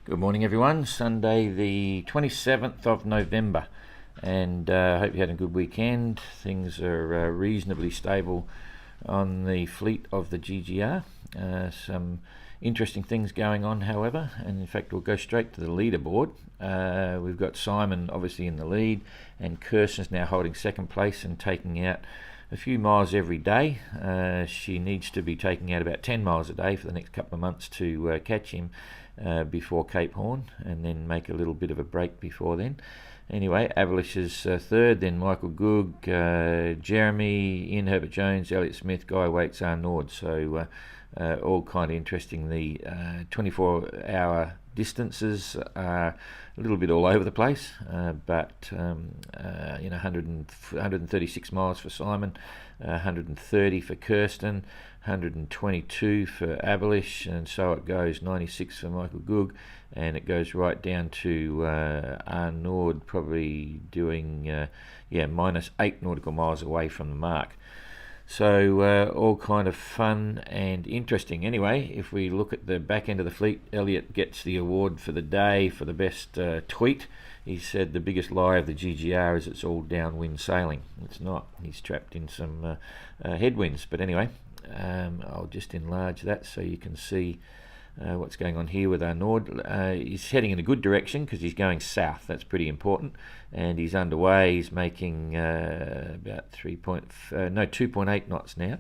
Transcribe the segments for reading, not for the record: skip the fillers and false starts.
Good morning, everyone. Sunday, the 27th of November, and I hope you had a good weekend. Things are reasonably stable on the fleet of the GGR. Some interesting things going on, however, and in fact, we'll go straight to the leaderboard. We've got Simon obviously in the lead, and Kirsten's now holding second place and taking out a few miles every day. She needs to be taking out about 10 miles a day for the next couple of months to catch him before Cape Horn, and then make a little bit of a break before then. Anyway, Avalish is third, then Michael Goog, Jeremy, Ian Herbert-Jones, Elliott Smith, Guy Waits, Arnaud. So all kind of interesting. The 24-hour distances are a little bit all over the place, but 136 miles for Simon, 130 for Kirsten, 122 for Avalish, and so it goes. 96 for Michael Goog, and it goes right down to Arnaud, probably doing minus 8 nautical miles away from the mark. So all kind of fun and interesting. Anyway, if we look at the back end of the fleet, Elliott gets the award for the day for the best tweet. He said the biggest lie of the GGR is it's all downwind sailing. It's not. He's trapped in some headwinds. But anyway, I'll just enlarge that so you can see what's going on here with Arnaud. He's heading in a good direction because he's going south. That's pretty important, and he's underway. He's making about 2.8 knots now,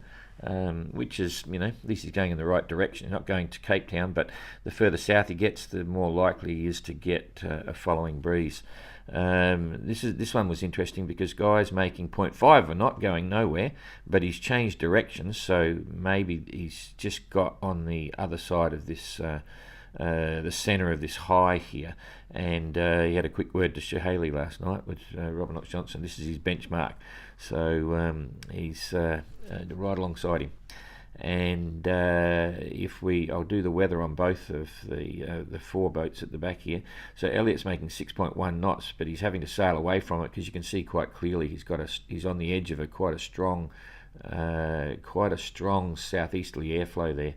which is, at least he's going in the right direction. He's not going to Cape Town, but the further south he gets, the more likely he is to get a following breeze. This one was interesting because Guy's making 0.5 of a knot, going nowhere, but he's changed directions, so maybe he's just got on the other side of this, the centre of this high here, and he had a quick word to Shirley last night with Robert Knox Johnson. This is his benchmark, so he's right alongside him. And I'll do the weather on both of the four boats at the back here. So Elliott's making 6.1 knots, but he's having to sail away from it because you can see quite clearly he's on the edge of quite a strong southeasterly airflow there,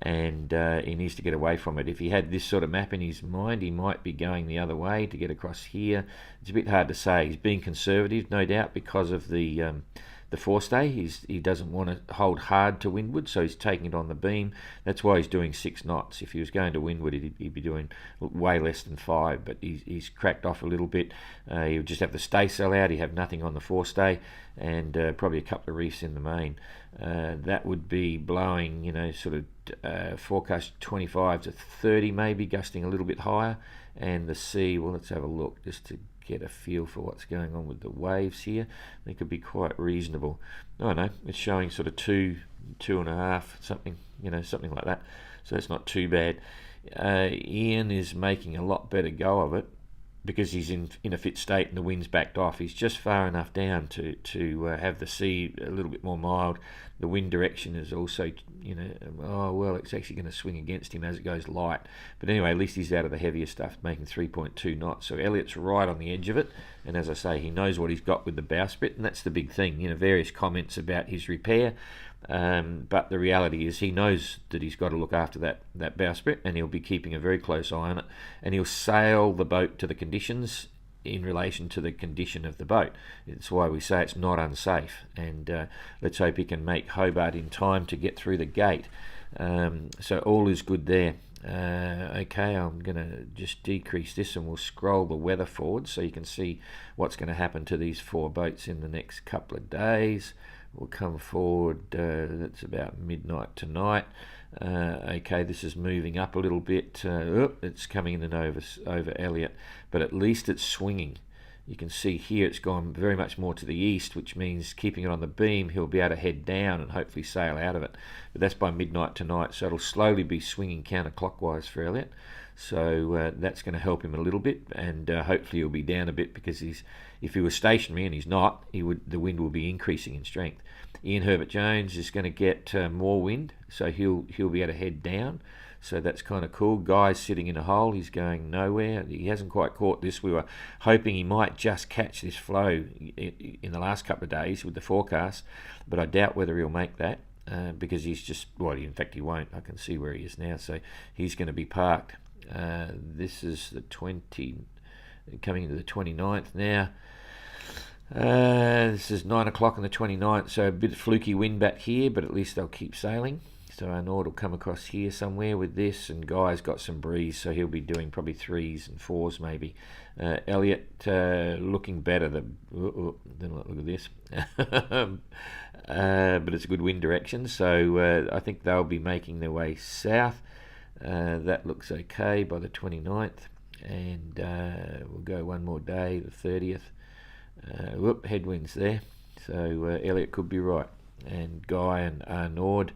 and he needs to get away from it. If he had this sort of map in his mind, he might be going the other way to get across here. It's a bit hard to say. He's being conservative, no doubt, because of the forestay. He doesn't want to hold hard to windward, so he's taking it on the beam. That's why he's doing 6 knots. If he was going to windward, he'd be doing way less than 5, but he's cracked off a little bit. He would just have the staysail out. He'd have nothing on the forestay, and probably a couple of reefs in the main. That would be blowing, forecast 25 to 30, maybe gusting a little bit higher. And the sea, well, let's have a look just to get a feel for what's going on with the waves here. They could be quite reasonable. I know it's showing sort of 2.5, something like that. So it's not too bad. Ian is making a lot better go of it because he's in a fit state and the wind's backed off. He's just far enough down to have the sea a little bit more mild. The wind direction is also, it's actually going to swing against him as it goes light. But anyway, at least he's out of the heavier stuff, making 3.2 knots. So Elliott's right on the edge of it. And as I say, he knows what he's got with the bowsprit, and that's the big thing. Various comments about his repair. But the reality is he knows that he's got to look after that bowsprit, and he'll be keeping a very close eye on it, and he'll sail the boat to the conditions in relation to the condition of the boat. It's why we say it's not unsafe, and let's hope he can make Hobart in time to get through the gate. So all is good there. Okay, I'm going to just decrease this and we'll scroll the weather forward so you can see what's going to happen to these 4 boats in the next couple of days. We'll come forward, that's about midnight tonight. Okay, this is moving up a little bit. It's coming in and over Elliott, but at least it's swinging. You can see here it's gone very much more to the east, which means keeping it on the beam, he'll be able to head down and hopefully sail out of it. But that's by midnight tonight, so it'll slowly be swinging counterclockwise for Elliott. So that's going to help him a little bit, and hopefully he'll be down a bit because if he was stationary, and he's not, the wind will be increasing in strength. Ian Herbert-Jones is going to get more wind, so he'll be able to head down. So that's kind of cool. Guy's sitting in a hole. He's going nowhere. He hasn't quite caught this. We were hoping he might just catch this flow in the last couple of days with the forecast, but I doubt whether he'll make that. Because he's just, in fact he won't. I can see where he is now, so he's going to be parked. This is the 20, coming into the 29th now. This is 9 o'clock on the 29th, so a bit of fluky wind back here, but at least they'll keep sailing. So our Nord will come across here somewhere with this, and Guy's got some breeze, so he'll be doing probably 3s and 4s maybe. Elliot looking better. Then look at this. But it's a good wind direction, so I think they'll be making their way south. That looks okay by the 29th, and we'll go one more day, the 30th. Headwinds there, so Elliot could be right, and Guy and Nord,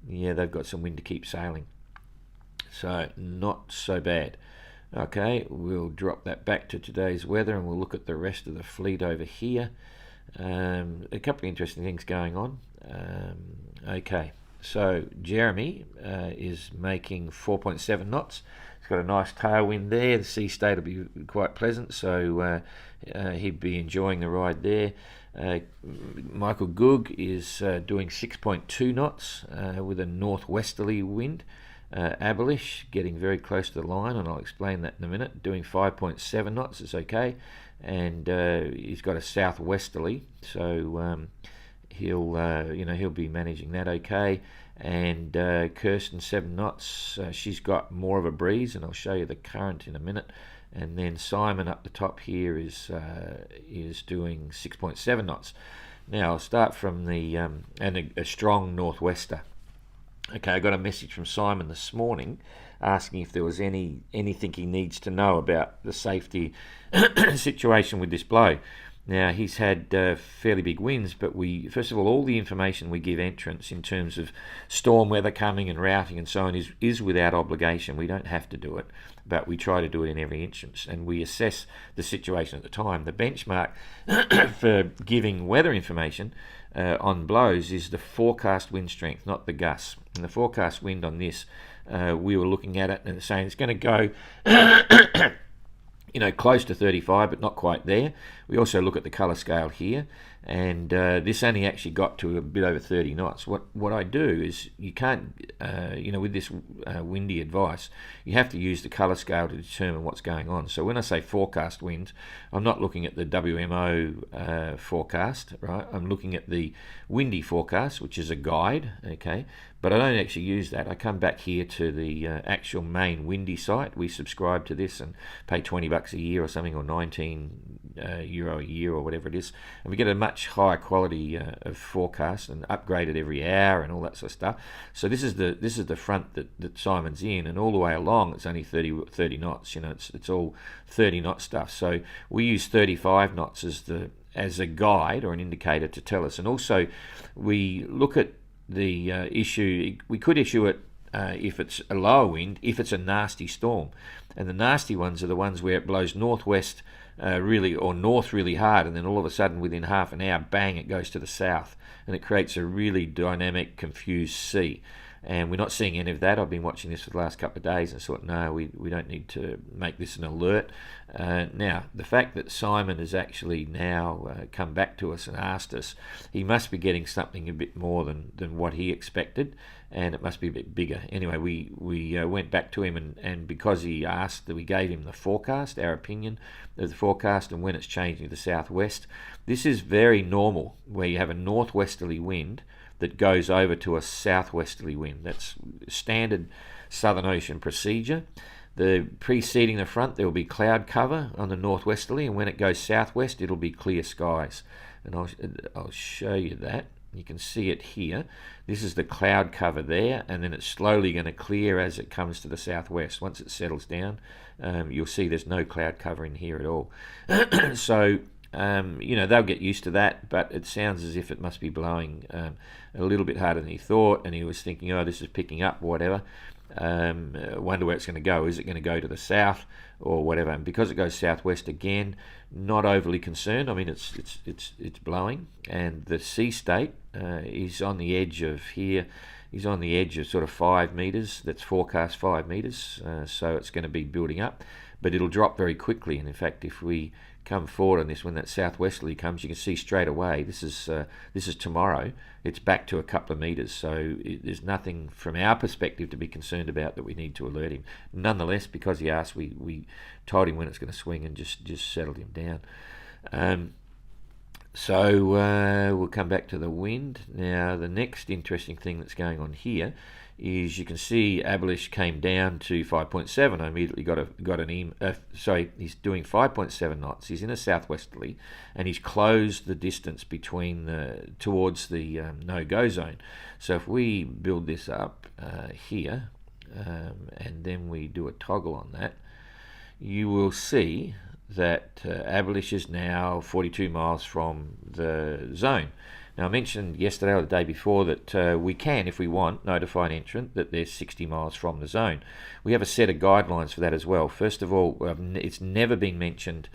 yeah, they've got some wind to keep sailing, so not so bad. Okay, we'll drop that back to today's weather, and we'll look at the rest of the fleet over here. A couple of interesting things going on. Okay, so Jeremy is making 4.7 knots. It's got a nice tailwind there. The sea state will be quite pleasant, so he'd be enjoying the ride there. Michael Goog is doing 6.2 knots with a northwesterly wind. Abelish getting very close to the line, and I'll explain that in a minute. Doing 5.7 knots is okay, and he's got a southwesterly, so he'll be managing that okay. And Kirsten 7 knots. She's got more of a breeze, and I'll show you the current in a minute. And then Simon up the top here is doing 6.7 knots. Now I'll start from the and a strong northwester. Okay, I got a message from Simon this morning asking if there was anything he needs to know about the safety situation with this blow. Now, he's had fairly big winds, but first of all the information we give entrants in terms of storm weather coming and routing and so on is without obligation. We don't have to do it, but we try to do it in every instance, and we assess the situation at the time. The benchmark for giving weather information on blows is the forecast wind strength, not the gusts. And the forecast wind on this, we were looking at it and saying it's going to go close to 35, but not quite there. We also look at the colour scale here, and this only actually got to a bit over 30 knots. What I do is, you can't, with this windy advice, you have to use the colour scale to determine what's going on. So when I say forecast winds, I'm not looking at the WMO forecast, right? I'm looking at the windy forecast, which is a guide, okay? But I don't actually use that. I come back here to the actual main windy site. We subscribe to this and pay $20 a year or something, or 19 euro a year or whatever it is, and we get a much higher quality of forecast and upgraded every hour and all that sort of stuff. So this is the front that Simon's in, and all the way along it's only 30 knots. It's all 30 knot stuff. So we use 35 knots as a guide or an indicator to tell us, and also we look at the issue. We could issue it if it's a lower wind, if it's a nasty storm, and the nasty ones are the ones where it blows northwest really, or north really hard, and then all of a sudden within half an hour, bang, it goes to the south, and it creates a really dynamic, confused sea. And we're not seeing any of that. I've been watching this for the last couple of days and thought, no, we don't need to make this an alert. Now, the fact that Simon has actually now come back to us and asked us, he must be getting something a bit more than what he expected, and it must be a bit bigger. Anyway, we went back to him, and because he asked, that we gave him the forecast, our opinion of the forecast, and when it's changing to the southwest. This is very normal, where you have a northwesterly wind that goes over to a southwesterly wind. That's standard Southern Ocean procedure. The preceding the front, there will be cloud cover on the northwesterly, and when it goes southwest, it'll be clear skies. And I'll show you that. You can see it here. This is the cloud cover there, and then it's slowly going to clear as it comes to the southwest. Once it settles down, you'll see there's no cloud cover in here at all. So they'll get used to that, but it sounds as if it must be blowing a little bit harder than he thought, and he was thinking, oh, this is picking up, whatever. Wonder where it's going to go. Is it going to go to the south or whatever? And because it goes southwest again, not overly concerned. I mean, it's blowing, and the sea state is on the edge of here. He's on the edge of sort of 5 meters. That's forecast 5 meters, so it's going to be building up, but it'll drop very quickly. And in fact, if we come forward on this, when that southwesterly comes, you can see straight away this is tomorrow. It's back to a couple of metres, so there's nothing from our perspective to be concerned about that we need to alert him. Nonetheless, because he asked, we told him when it's going to swing and just settled him down. So we'll come back to the wind. Now, the next interesting thing that's going on here is you can see Abelish came down to 5.7. I immediately got an sorry, he's doing 5.7 knots. He's in a southwesterly, and he's closed the distance between towards the no-go zone. So if we build this up here, and then we do a toggle on that, you will see that Abelish is now 42 miles from the zone. Now, I mentioned yesterday or the day before that we can, if we want, notify an entrant that they're 60 miles from the zone. We have a set of guidelines for that as well. First of all, it's never been mentioned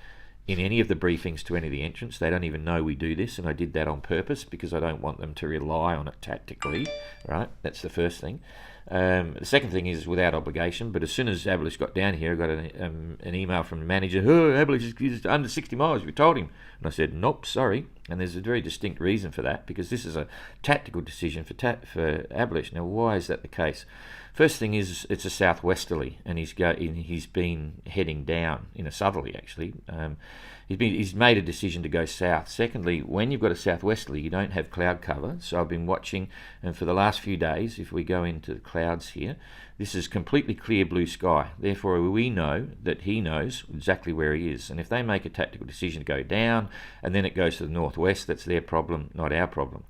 in any of the briefings to any of the entrants. They don't even know we do this, and I did that on purpose because I don't want them to rely on it tactically, right? That's the first thing. The second thing is without obligation, but as soon as Abelish got down here, I got an email from the manager, "Oh, Abelish is under 60 miles, we told him." And I said, "Nope, sorry." And there's a very distinct reason for that, because this is a tactical decision for Abelish. Now, why is that the case? First thing is it's a southwesterly, and he's been heading down in a southerly, actually. He's made a decision to go south. Secondly, when you've got a southwesterly, you don't have cloud cover. So I've been watching, and for the last few days, if we go into the clouds here, this is completely clear blue sky. Therefore, we know that he knows exactly where he is. And if they make a tactical decision to go down, and then it goes to the northwest, that's their problem, not our problem.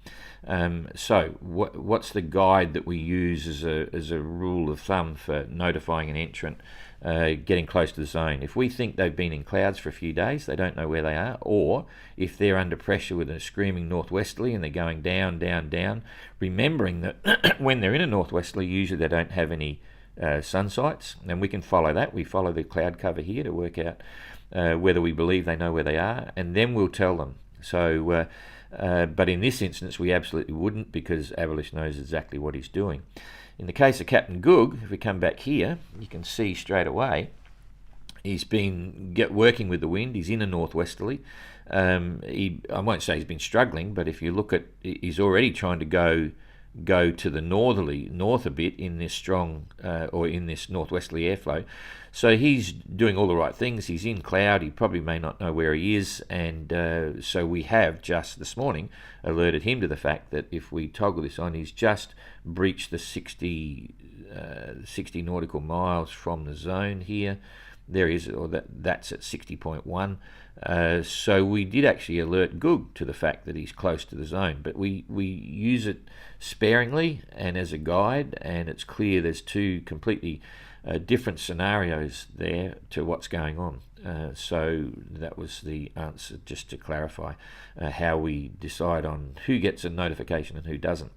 So what's the guide that we use as a rule of thumb for notifying an entrant getting close to the zone? If we think they've been in clouds for a few days, they don't know where they are, or if they're under pressure with a screaming northwesterly and they're going down, down, down, remembering that when they're in a northwesterly, usually they don't have any sun sights, and we can follow that. We follow the cloud cover here to work out whether we believe they know where they are, and then we'll tell them. So but in this instance, we absolutely wouldn't, because Abelish knows exactly what he's doing. In the case of Captain Goog, if we come back here, you can see straight away he's been working with the wind. He's in a northwesterly. I won't say he's been struggling, but if you look at, he's already trying to go to the north a bit in this strong or in this northwesterly airflow. So he's doing all the right things. He's in cloud. He probably may not know where he is, and so we have just this morning alerted him to the fact that if we toggle this on, he's just breached the 60 nautical miles from the zone here. There is, or that's at 60.1. So we did actually alert Goog to the fact that he's close to the zone, but we use it sparingly and as a guide, and it's clear there's two completely different scenarios there to what's going on. So that was the answer, just to clarify how we decide on who gets a notification and who doesn't.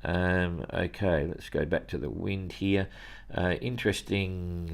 Okay, let's go back to the wind here. Interesting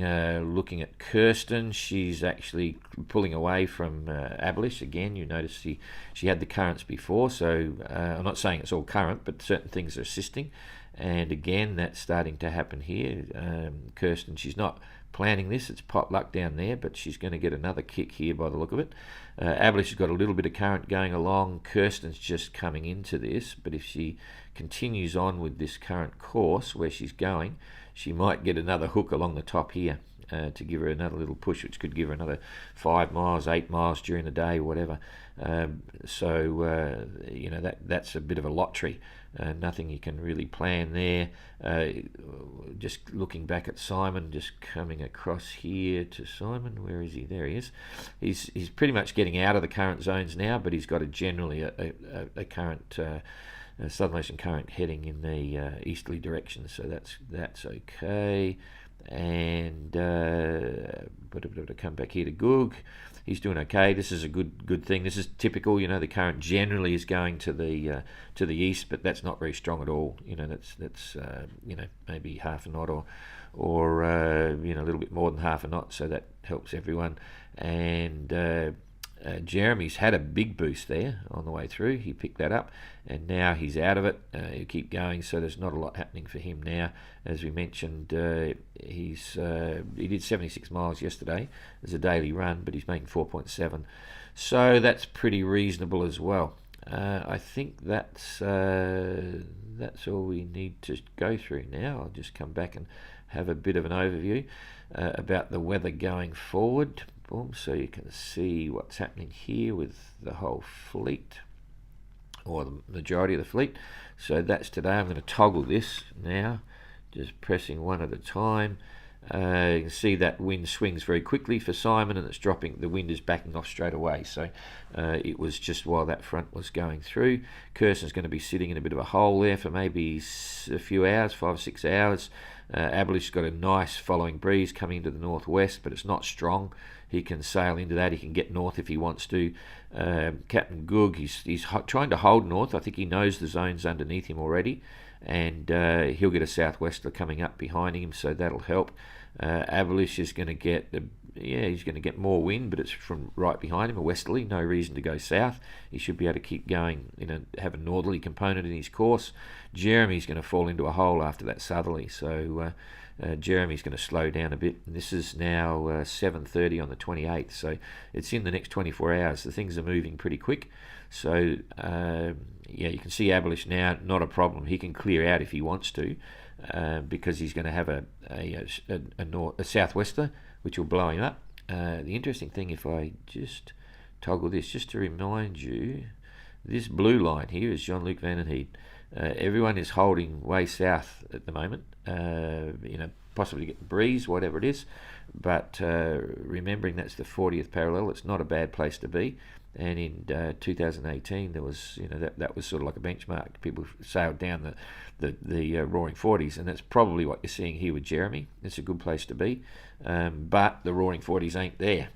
looking at Kirsten. She's actually pulling away from Abelish. Again, you notice she had the currents before, so I'm not saying it's all current, but certain things are assisting. And again, that's starting to happen here. Kirsten, she's not planning this, it's pot luck down there, but she's going to get another kick here by the look of it. Abelish has got a little bit of current going along. Kirsten's just coming into this, but if she continues on with this current course where she's going, she might get another hook along the top here to give her another little push, which could give her another 5 miles, 8 miles during the day, whatever. So you know, that's a bit of a lottery. Nothing you can really plan there. Just looking back at Simon, just coming across here to Simon. Where is he? There he is. He's pretty much getting out of the current zones now, but he's got a current southern ocean current heading in the easterly direction, so that's okay. And but come back here to Goog. He's doing okay. This is a good thing. This is typical. You know, the current generally is going to the east, but that's not very strong at all. You know, that's you know, maybe half a knot or you know, a little bit more than half a knot. So that helps everyone. And Jeremy's had a big boost there on the way through. He picked that up, and now he's out of it. He'll keep going, so there's not a lot happening for him now. As we mentioned, he did 76 miles yesterday as a daily run, but he's making 4.7, so that's pretty reasonable as well. I think that's all we need to go through now. I'll just come back and have a bit of an overview about the weather going forward. Boom, so you can see what's happening here with the whole fleet, or the majority of the fleet. So that's today. I'm going to toggle this now, just pressing one at a time. You can see that wind swings very quickly for Simon, and it's dropping. The wind is backing off straight away. So it was just while that front was going through. Kirsten's going to be sitting in a bit of a hole there for maybe a few hours, 5 or 6 hours. Aberlish's got a nice following breeze coming into the northwest, but it's not strong. He can sail into that. He can get north if he wants to. Captain Goog, he's trying to hold north. I think he knows the zones underneath him already, and he'll get a southwesterly coming up behind him, so that'll help. Aberlish is going to get he's going to get more wind, but it's from right behind him, a westerly. No reason to go south. He should be able to keep going, have a northerly component in his course. Jeremy's going to fall into a hole after that southerly, so Jeremy's going to slow down a bit. And this is now 7:30 on the 28th, so it's in the next 24 hours. The things are moving pretty quick. So you can see Aberlish now, not a problem. He can clear out if he wants to, because he's going to have a southwester, which will blow him up. The interesting thing, if I just toggle this, just to remind you, this blue line here is Jean-Luc Van den Heede. Everyone is holding way south at the moment, possibly get the breeze, whatever it is, but remembering that's the 40th parallel, it's not a bad place to be. And in 2018, there was, that was sort of like a benchmark. People sailed down the Roaring 40s, and that's probably what you're seeing here with Jeremy. It's a good place to be, but the Roaring 40s ain't there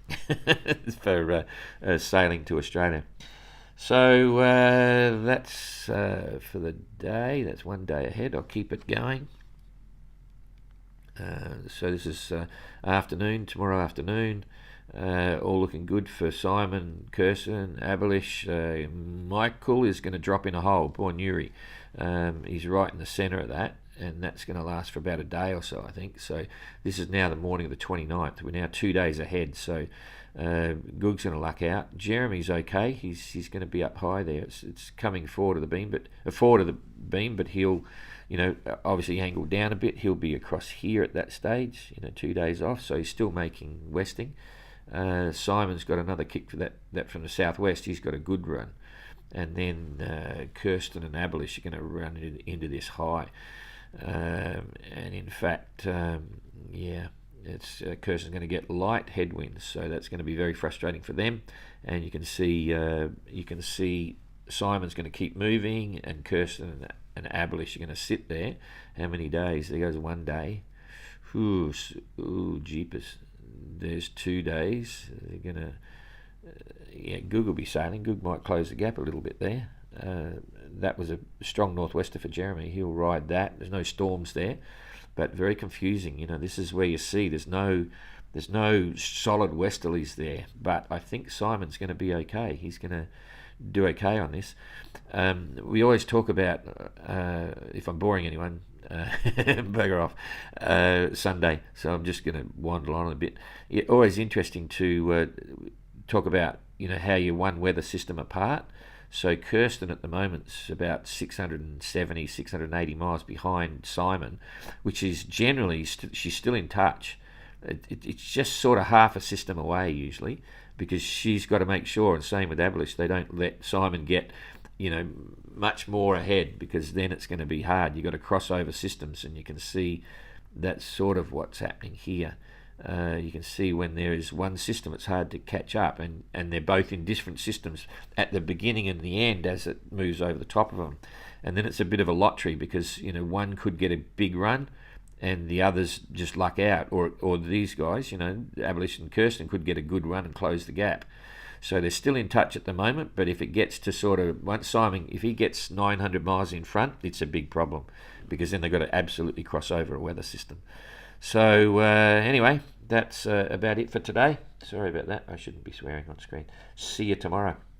for sailing to Australia. So that's for the day. That's one day ahead. I'll keep it going. So this is tomorrow afternoon. All looking good for Simon, Kirsten, Aberlish. Michael is going to drop in a hole, poor Newry. He's right in the centre of that, and that's going to last for about a day or so, I think. So this is now the morning of the 29th. We're now 2 days ahead, so Goog's going to luck out. Jeremy's okay. He's going to be up high there. It's coming forward of the beam, but he'll, obviously angle down a bit. He'll be across here at that stage, 2 days off, so he's still making westing. Simon's got another kick for that from the southwest. He's got a good run, and then Kirsten and Aberlish are going to run into this high, and in fact, it's Kirsten's going to get light headwinds, so that's going to be very frustrating for them. And you can see Simon's going to keep moving, and Kirsten and Aberlish are going to sit there. How many days? There goes 1 day. Ooh, jeepers. There's 2 days. They're going to... Goog will be sailing. Goog might close the gap a little bit there. That was a strong northwester for Jeremy. He'll ride that. There's no storms there, but very confusing. This is where you see there's no solid westerlies there, but I think Simon's going to be okay. He's going to do okay on this. We always talk about, if I'm boring anyone, bugger off, Sunday, so I'm just going to wander on a bit. It's always interesting to talk about how you one weather system apart. So Kirsten at the moment's about 670, 680 miles behind Simon, which is generally she's still in touch. It's just sort of half a system away usually, because she's got to make sure, and same with Aberlish, they don't let Simon get much more ahead, because then it's going to be hard. You've got to cross over systems, and you can see that's sort of what's happening here. You can see when there is one system, it's hard to catch up, and they're both in different systems at the beginning and the end as it moves over the top of them. And then it's a bit of a lottery, because one could get a big run and the others just luck out, or these guys, Aberlish and Kirsten, could get a good run and close the gap. So they're still in touch at the moment, but if it gets to once Simon, if he gets 900 miles in front, it's a big problem, because then they've got to absolutely cross over a weather system. So anyway, that's about it for today. Sorry about that. I shouldn't be swearing on screen. See you tomorrow.